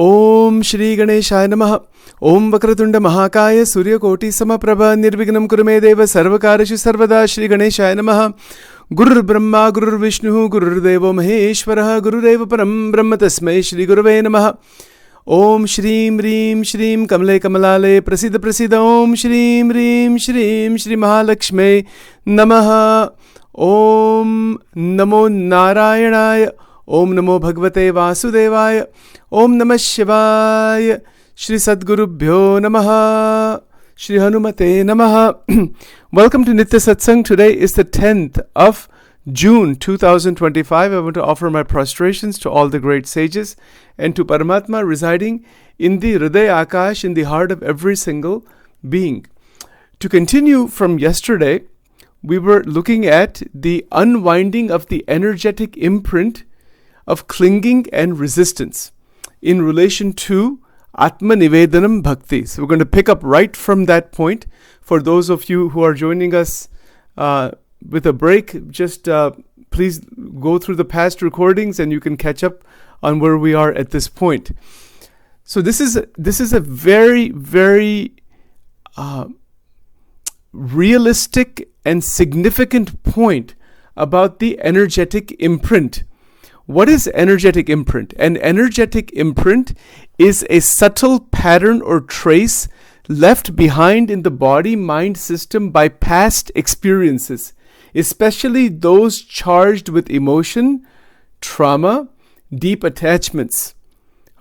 Om Shri Ganeshaya Namaha. Om Vakratunda Mahakaya Surya Koti Samaprabha Nirvignam Kurume Deva Sarvakarishu Sarvada Shri Ganeshaya Namaha. Gurur Brahma Gurur Vishnu Gurur Devo Maheshwaraha Guru Deva Param Brahma Tasmai Shri Guruve Namaha. Om Shrim Rim Shrim Kamale Kamalale Prasida Prasida Om Shrim Rim Shrim Shri Mahalakshmi Namaha. Om Namo Narayanaya. Om Namo Bhagavate Vasudevaya. Om Namah Shivaya. Shri Sadgurubhyo Namaha. Shri Hanumate Namaha. Welcome to Nitya Satsang. Today is the 10th of June 2025. I want to offer my prostrations to all the great sages and to Paramatma residing in the Hriday Akash, in the heart of every single being. To continue from yesterday, we were looking at the unwinding of the energetic imprint of clinging and resistance in relation to Ātma Nivedanam Bhakti. So we're going to pick up right from that point. For those of you who are joining us with a break, just please go through the past recordings and you can catch up on where we are at this point. So this is a very, very realistic and significant point about the energetic imprint. What is energetic imprint? An energetic imprint is a subtle pattern or trace left behind in the body-mind system by past experiences, especially those charged with emotion, trauma, deep attachments.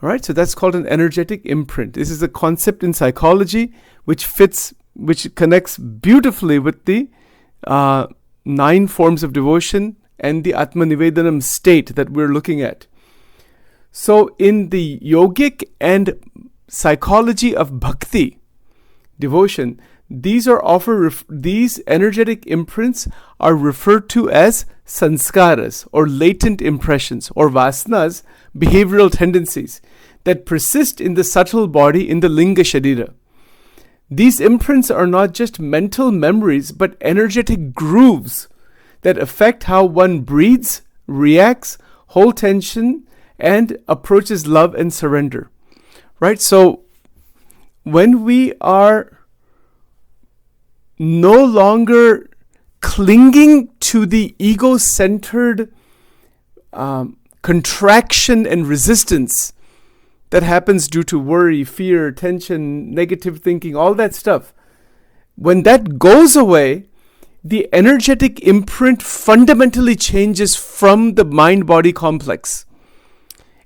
All right, so that's called an energetic imprint. This is a concept in psychology which connects beautifully with the 9 forms of devotion and the Ātma Nivedanam state that we're looking at. So in the yogic and psychology of Bhakti, devotion, these energetic imprints are referred to as sanskaras or latent impressions or vasanas, behavioral tendencies that persist in the subtle body in the linga sharira. These imprints are not just mental memories but energetic grooves that affect how one breathes, reacts, holds tension, and approaches love and surrender. Right? So when we are no longer clinging to the ego-centered contraction and resistance that happens due to worry, fear, tension, negative thinking, all that stuff, when that goes away, the energetic imprint fundamentally changes from the mind-body complex.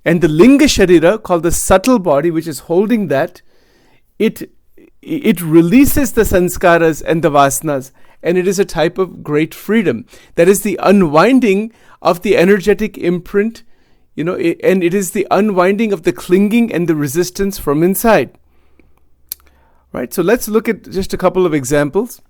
And the linga sharira, called the subtle body, which is holding that, it releases the sanskaras and the vasanas, and it is a type of great freedom. That is the unwinding of the energetic imprint, and it is the unwinding of the clinging and the resistance from inside. Right? So let's look at just a couple of examples.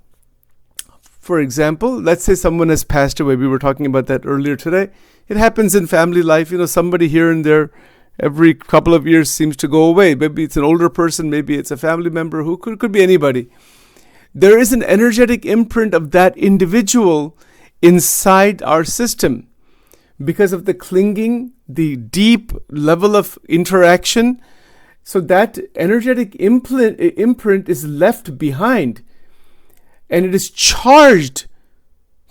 For example, let's say someone has passed away. We were talking about that earlier today. It happens in family life. Somebody here and there every couple of years seems to go away. Maybe it's an older person. Maybe it's a family member who could be anybody. There is an energetic imprint of that individual inside our system because of the clinging, the deep level of interaction. So that energetic imprint is left behind. And it is charged.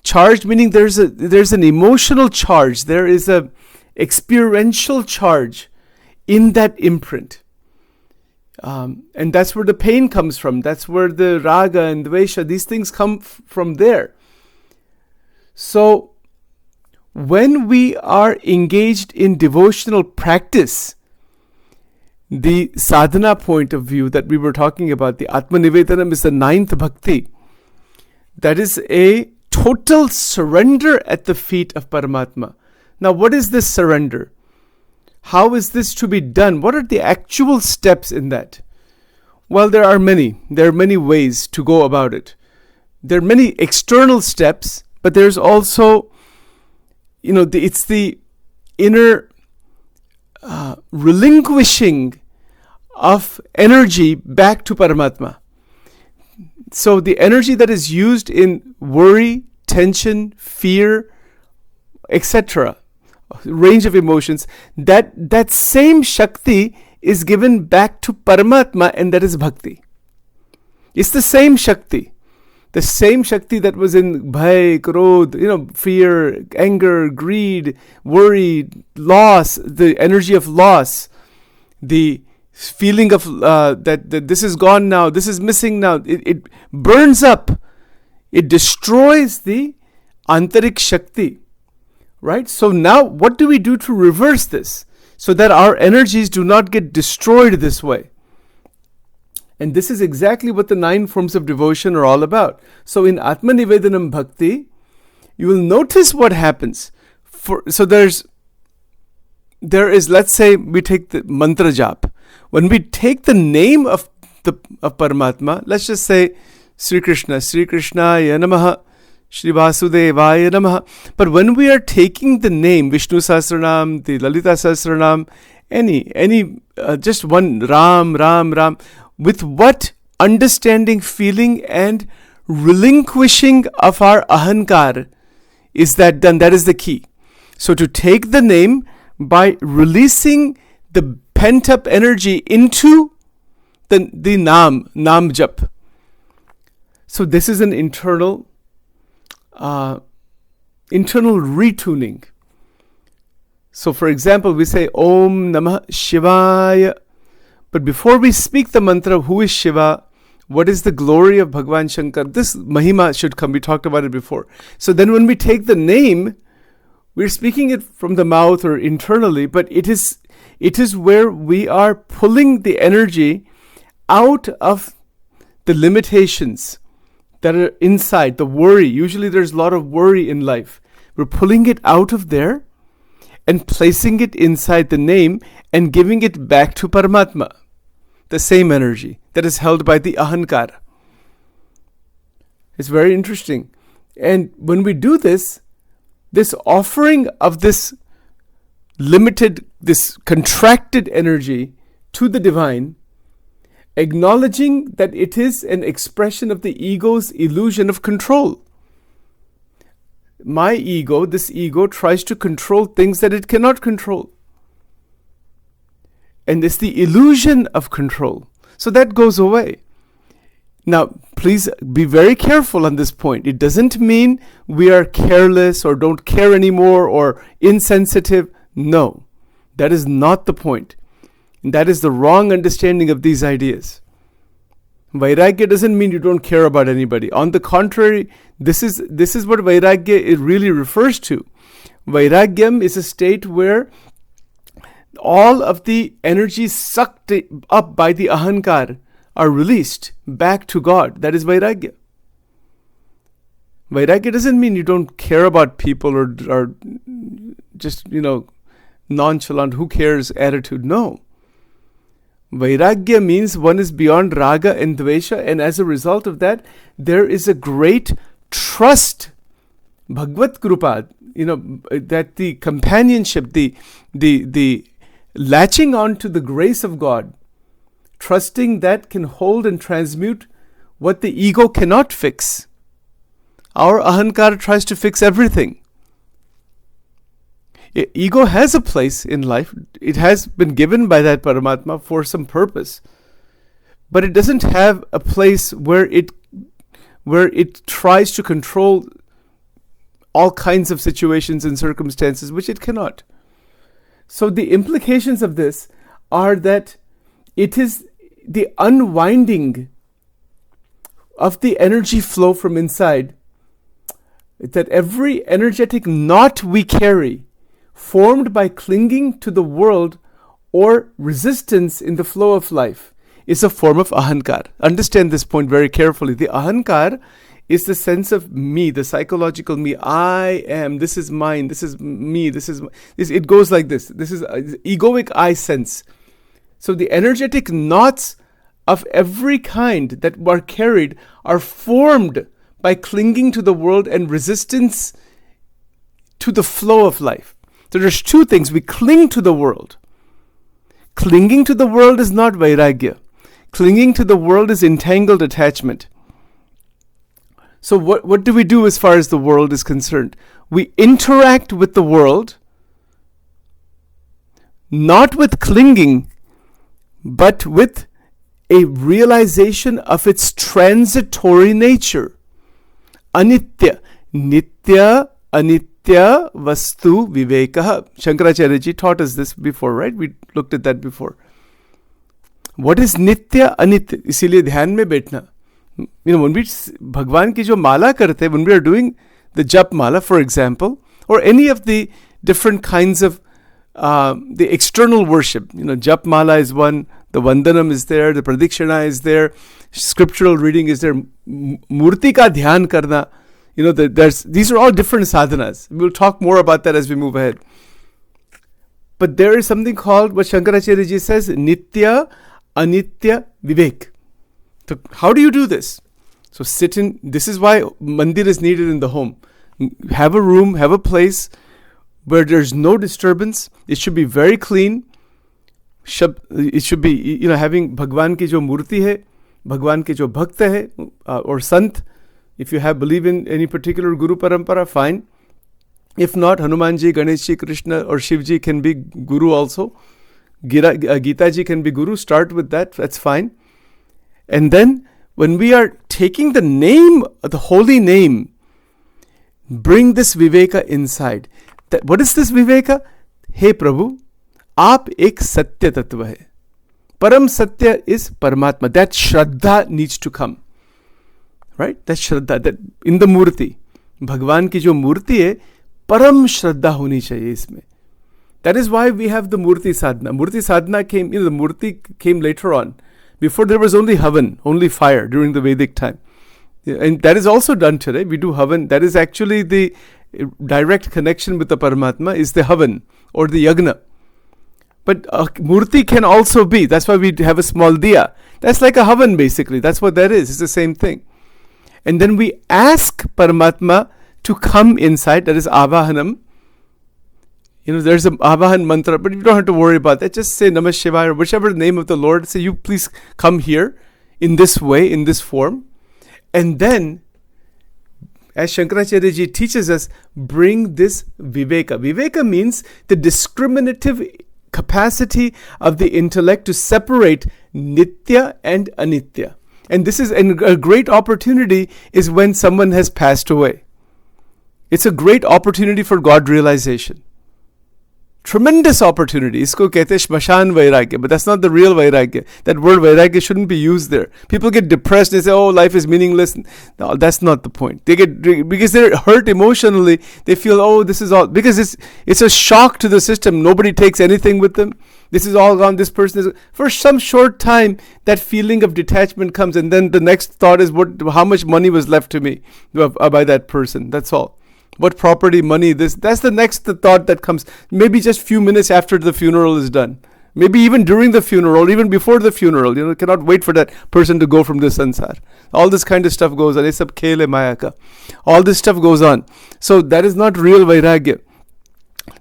Charged meaning there's an emotional charge. There is a experiential charge in that imprint. And that's where the pain comes from. That's where the raga and dvesha, these things come from there. So when we are engaged in devotional practice, the sadhana point of view that we were talking about, the Ātma Nivedanam is the 9th bhakti. That is a total surrender at the feet of Paramatma. Now, what is this surrender? How is this to be done? What are the actual steps in that? Well, there are many. There are many ways to go about it. There are many external steps, but there's also, it's the inner relinquishing of energy back to Paramatma. So the energy that is used in worry, tension, fear, etc., range of emotions, that same Shakti is given back to Paramatma, and that is Bhakti. It's the same Shakti. The same Shakti that was in Bhay, Krodh, fear, anger, greed, worry, loss, the energy of loss, the feeling of that this is gone now, this is missing now. It burns up. It destroys the Antarik Shakti. Right? So now what do we do to reverse this so that our energies do not get destroyed this way? And this is exactly what the 9 forms of devotion are all about. So in Ātma Nivedanam Bhakti, you will notice what happens. So there is, let's say we take the mantra jap. When we take the name of Paramatma, let's just say Sri Krishnaya Namaha, Shri Vasudevaya Namaha. But when we are taking the name Vishnu Sahasranam, the Lalita Sahasranam, any just one Ram, with what understanding, feeling, and relinquishing of our ahankar is that done? That is the key. So to take the name by releasing the pent-up energy into the Nam Jap. So this is an internal retuning. So for example, we say Om Namah Shivaya. But before we speak the mantra, who is Shiva? What is the glory of Bhagwan Shankar? This Mahima should come. We talked about it before. So then when we take the name, we're speaking it from the mouth or internally, but it is where we are pulling the energy out of the limitations that are inside, the worry. Usually there's a lot of worry in life. We're pulling it out of there and placing it inside the name and giving it back to Paramatma. The same energy that is held by the ahankara. It's very interesting. And when we do this offering of this limited, this contracted energy to the divine, acknowledging that it is an expression of the ego's illusion of control. My ego, this ego, tries to control things that it cannot control. And it's the illusion of control. So that goes away. Now, please be very careful on this point. It doesn't mean we are careless or don't care anymore or insensitive. No, that is not the point. And that is the wrong understanding of these ideas. Vairagya doesn't mean you don't care about anybody. On the contrary, this is what Vairagya it really refers to. Vairagyam is a state where all of the energies sucked up by the ahankar are released back to God. That is Vairagya. Vairagya doesn't mean you don't care about people or just, nonchalant, who cares attitude. No. Vairagya means one is beyond raga and dvesha, and as a result of that, there is a great trust, Bhagavad Krupa, that the companionship, the latching on to the grace of God, trusting that can hold and transmute what the ego cannot fix. Our ahankara tries to fix everything. Ego has a place in life. It has been given by that Paramatma for some purpose. But it doesn't have a place where it tries to control all kinds of situations and circumstances, which it cannot. So the implications of this are that it is the unwinding of the energy flow from inside, that every energetic knot we carry, formed by clinging to the world or resistance in the flow of life, is a form of ahankar. Understand this point very carefully. The ahankar is the sense of me, the psychological me. I am, this is mine, this is me, it goes like this. This is egoic I sense. So the energetic knots of every kind that are carried are formed by clinging to the world and resistance to the flow of life. So there's two things. We cling to the world. Clinging to the world is not vairagya. Clinging to the world is entangled attachment. So what do we do as far as the world is concerned? We interact with the world, not with clinging, but with a realization of its transitory nature. Anitya. Nitya, anitya, vastu, vivekah. Shankaracharya ji taught us this before, right? We looked at that before. What is nitya, anitya? इसीलिए ध्यान में बैठना. When we भगवान की जो माला करते हैं, when we are doing the jap mala, for example, or any of the different kinds of the external worship, jap mala is one, the vandanam is there, the pradikshana is there, scriptural reading is there, murti ka dhyan karna, these are all different sadhanas. We'll talk more about that as we move ahead. But there is something called, what Shankaracharya ji says, nitya, anitya, vivek. So how do you do this? So sit in, this is why mandir is needed in the home. Have a room, have a place where there's no disturbance. It should be very clean. It should be, having Bhagwan ki jo murti hai, Bhagwan ke jo bhakt hai, or sant. If you believe in any particular Guru Parampara, fine. If not, Hanumanji, Ganeshji, Krishna or Shivji can be Guru also. Gita ji can be Guru. Start with that. That's fine. And then when we are taking the name, the holy name, bring this Viveka inside. What is this Viveka? Hey Prabhu, aap ek Satya Tattva hai. Param Satya is Paramatma. That Shraddha needs to come. Right? That Shraddha, that in the Murti. Bhagwan ki jo Murti hai, Param Shraddha honi chahiye isme. That is why we have the Murti Sadhana. Murti Sadhana came, the Murti came later on. Before there was only Havan, only fire during the Vedic time. And that is also done today. We do Havan. That is actually the direct connection with the Paramatma is the Havan or the Yagna. But Murti can also be. That's why we have a small diya. That's like a Havan basically. That's what that is. It's the same thing. And then we ask Paramatma to come inside. That is Avahanam. There's an Avahan mantra, but you don't have to worry about that. Just say Namah Shivaya or whichever name of the Lord. Say, you please come here in this way, in this form. And then, as Shankaracharya ji teaches us, bring this Viveka. Viveka means the discriminative capacity of the intellect to separate Nitya and Anitya. And this is a great opportunity is when someone has passed away. It's a great opportunity for God realization. Tremendous opportunity. Isko kehte shmashan vairagya, but that's not the real vairagya. That word vairagya shouldn't be used there. People get depressed. They say, "Oh, life is meaningless." No, that's not the point. They get because they're hurt emotionally. They feel, "Oh, this is all," because it's a shock to the system. Nobody takes anything with them. This is all gone. This person is for some short time. That feeling of detachment comes, and then the next thought is, how much money was left to me by that person? That's all. What property, money, that's the next thought that comes. Maybe just few minutes after the funeral is done. Maybe even during the funeral, even before the funeral. Cannot wait for that person to go from this sansar. All this kind of stuff goes on. Ye sab khel hai maya ka. All this stuff goes on. So that is not real vairagya.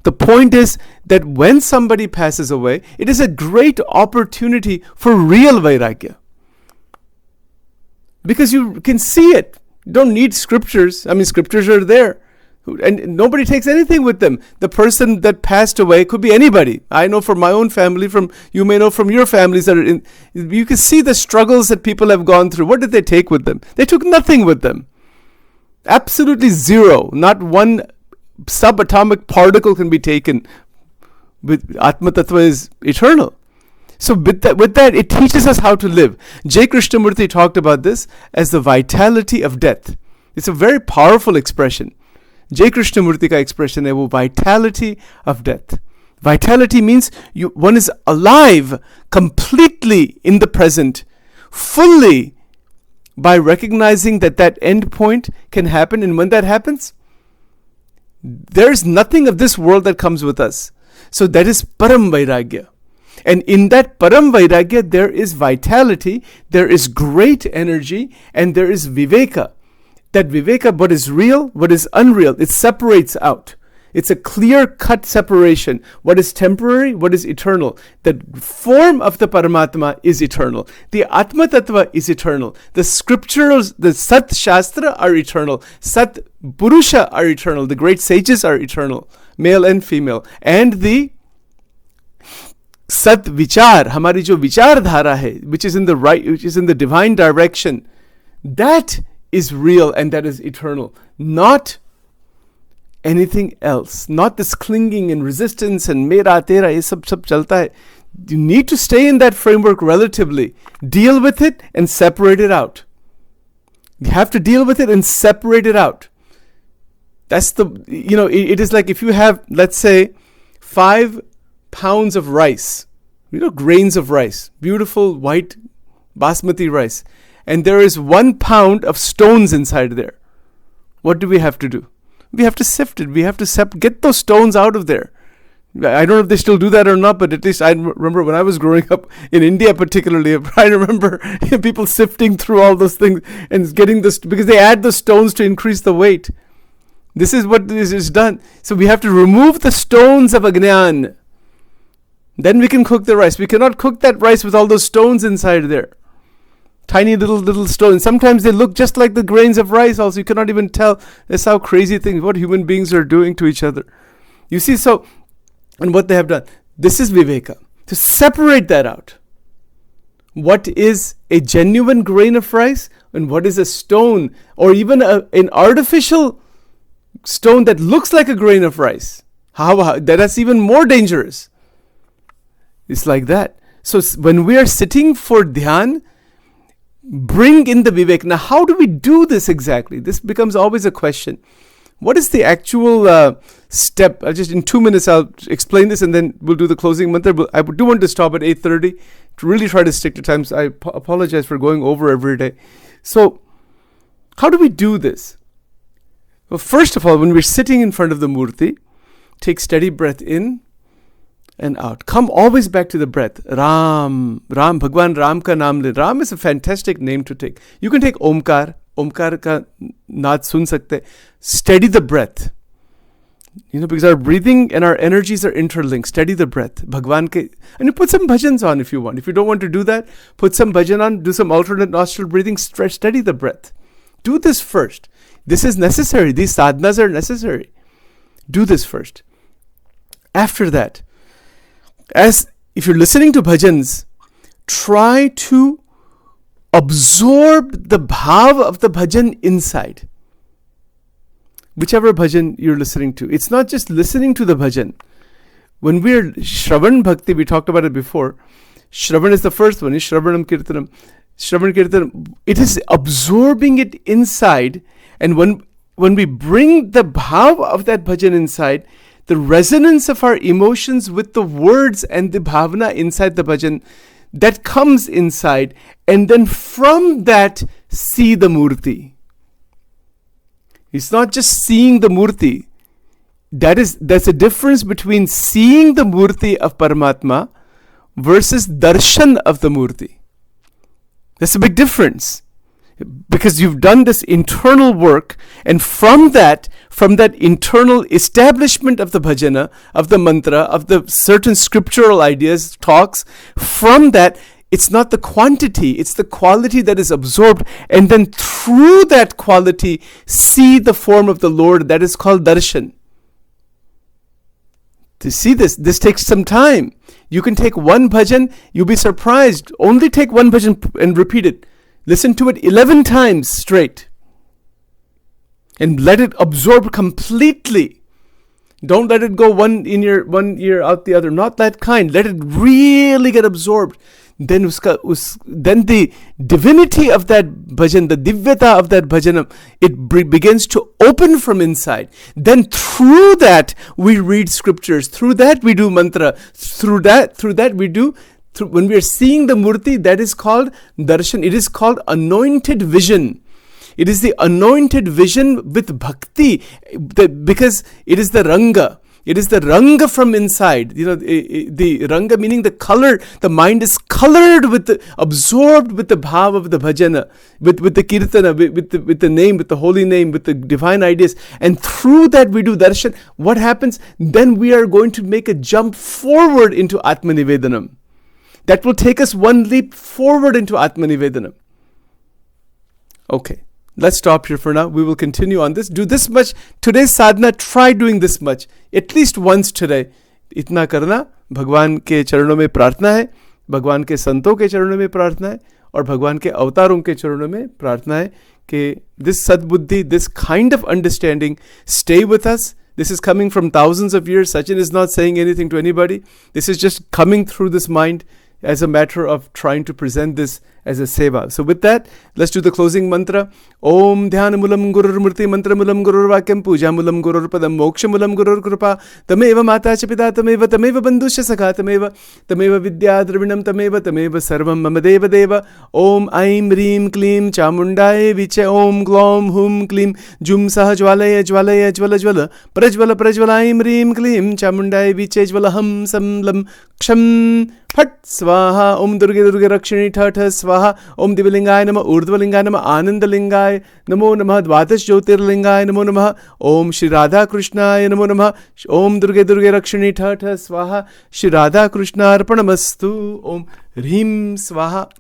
The point is that when somebody passes away, it is a great opportunity for real vairagya. Because you can see it. You don't need scriptures. Scriptures are there. And nobody takes anything with them. The person that passed away could be anybody. I know from my own family, you may know from your families that are in. You can see the struggles that people have gone through. What did they take with them? They took nothing with them. Absolutely zero. Not one subatomic particle can be taken. With Ātma Tattva is eternal. So with that, it teaches us how to live. J. Krishnamurti talked about this as the vitality of death. It's a very powerful expression. J. Krishnamurti ka expression hai wo vitality of death. Vitality means one is alive completely in the present, fully, by recognizing that end point can happen. And when that happens, there is nothing of this world that comes with us. So that is Param Vairagya. And in that Param Vairagya, there is vitality, there is great energy, and there is Viveka. That Viveka, what is real, what is unreal, it separates out. It's a clear-cut separation. What is temporary, what is eternal. The form of the Paramatma is eternal. The Ātma Tattva is eternal. The scriptures, the Sat Shastra are eternal. Sat Purusha are eternal. The great sages are eternal, male and female. And the सत विचार, हमारी जो विचारधारा है, which is in the right, which is in the divine direction, that is real and that is eternal, not anything else, not this clinging and resistance and mera tera, ये सब चलता है. You need to stay in that framework relatively. Deal with it and separate it out. You have to deal with it and separate it out. That's the, it is like if you have, let's say, 5 pounds of rice, grains of rice, beautiful white basmati rice, and there is 1 pound of stones inside there. What do we have to do? We have to sift it. We have to get those stones out of there. I don't know if they still do that or not, but at least I remember when I was growing up in India particularly, I remember people sifting through all those things and getting this, because they add the stones to increase the weight. This is what is done. So we have to remove the stones of Agnan. Then we can cook the rice. We cannot cook that rice with all those stones inside there. Tiny little stones. Sometimes they look just like the grains of rice also. You cannot even tell. That's how crazy things, what human beings are doing to each other. You see, so, and what they have done. This is Viveka. To separate that out. What is a genuine grain of rice and what is a stone or even an artificial stone that looks like a grain of rice. That's even more dangerous. It's like that. So when we are sitting for dhyan, bring in the vivek. Now, how do we do this exactly? This becomes always a question. What is the actual step? Just in 2 minutes, I'll explain this and then we'll do the closing mantra. But I do want to stop at 8:30 to really try to stick to times. I apologize for going over every day. So, how do we do this? Well, first of all, when we're sitting in front of the murti, take steady breath in and out. Come always back to the breath. Ram, Bhagwan Ram ka naam le. Ram is a fantastic name to take. You can take Omkar. Omkar ka naad sun sakte. Steady the breath. Because our breathing and our energies are interlinked. Steady the breath. Bhagwan ke. And you put some bhajans on if you want. If you don't want to do that, put some bhajan on. Do some alternate nostril breathing. Steady the breath. Do this first. This is necessary. These sadhanas are necessary. Do this first. After that, if you're listening to bhajans, try to absorb the bhav of the bhajan inside. Whichever bhajan you're listening to. It's not just listening to the bhajan. When we're Shravan Bhakti, we talked about it before. Shravan is the first one. Is Shravanam Kirtanam. Shravan Kirtanam. It is absorbing it inside. And when we bring the bhav of that bhajan inside, the resonance of our emotions with the words and the bhavana inside the bhajan, that comes inside, and then from that, see the murti. It's not just seeing the murti. There's a difference between seeing the murti of Paramatma versus darshan of the murti. There's a big difference. Because you've done this internal work, and from that internal establishment of the bhajana, of the mantra, of the certain scriptural ideas, talks, from that, it's not the quantity, it's the quality that is absorbed, and then through that quality, see the form of the Lord. That is called darshan. To see this takes some time. You can take one bhajan, you'll be surprised. Only take one bhajan and repeat it. Listen to it 11 times straight. And let it absorb completely. Don't let it go one ear out the other. Not that kind. Let it really get absorbed. Then the divinity of that bhajan, the divyata of that bhajanam, it begins to open from inside. Then through that we read scriptures. Through that we do mantra. Through that we do. When we are seeing the murti, that is called darshan. It is called anointed vision. It is the anointed vision with bhakti, because it is the ranga. It is the ranga from inside. The ranga meaning the color. The mind is colored absorbed with the bhav of the bhajana, with the kirtana, with the name, with the holy name, with the divine ideas. And through that we do darshan. What happens? Then we are going to make a jump forward into Ātma Nivedanam. That will take us one leap forward into Ātma Nivedanam. Okay, let's stop here for now. We will continue on this. Do this much. Today's sadhana, try doing this much. At least once today. इतना करना भगवान के चरणों में प्रार्थना है, भगवान के संतों के चरणों में प्रार्थना है, और भगवान के अवतारों के चरणों में प्रार्थना है कि दिस सद्बुद्धि, this kind of understanding stay with us. This is coming from thousands of years. Sachin is not saying anything to anybody. This is just coming through this mind as a matter of trying to present this as a seva. So with that, let's do the closing mantra. Om Dhyanamulam Gurur Murti Mantramulam Gurur Vakyam Pujamulam Gurur Padam Mokshamulam Gurur Kripa Tameva Mata Chapita Tameva Bandhusya Sakha Tameva Vidya Dravinam Tameva Sarvam Mama Deva Deva. Om Aim Reem Klim Chamundai Vicha Om Glom Hum Klim Jum Saha Jwalaya Jwalaya Jwala Jwala Prajwala Prajwala Aim Reem Klim Chamundai Vicha Jwala Ham Samlam Ksham Phat Swaha. Om Durga Durga Rakshini Thatha Swaha. Om Divalingaya Nama Urdhvalingaya Nama Anandalingaya Namo Namah Dvadash Jyotirlingaya Namo Namah. Om Shri Radha Krishnaya Namo Namah. Om Durga Durga Rakshini Thatha Swaha. Shri Radha Krishna Arpanamastu. Om Hrim Swaha.